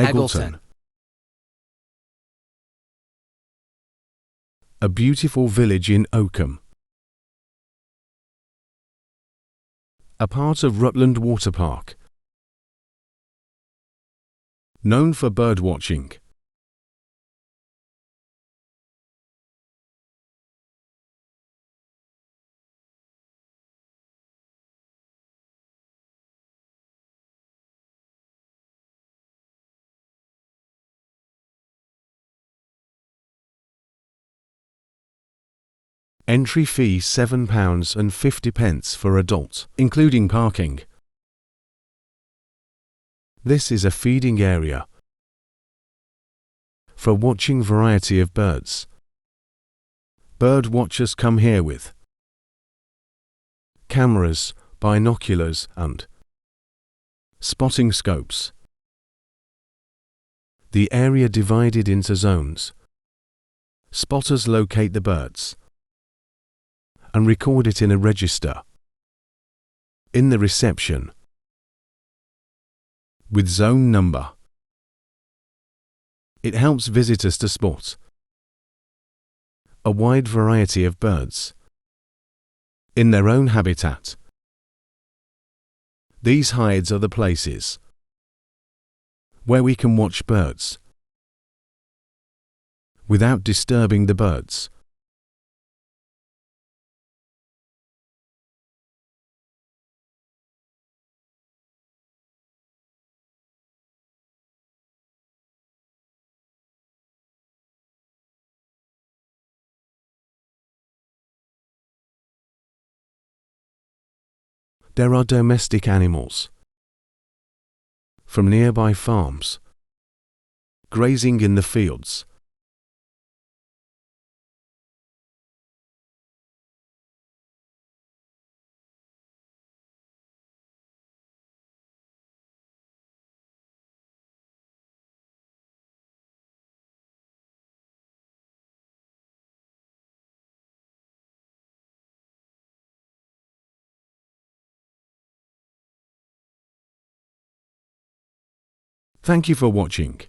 EGLETON. A beautiful village in Oakham. A part of Rutland Water Park. Known for bird watching. Entry fee £7.50 for adult, including parking. This is a feeding area for watching variety of birds. Bird watchers come here with cameras, binoculars and spotting scopes. The area divided into zones. Spotters locate the birds and record it in a register in the reception with zone number. It helps visitors to spot a wide variety of birds in their own habitat. These hides are the places where we can watch birds without disturbing the birds. There are domestic animals from nearby farms grazing in the fields. Thank you for watching.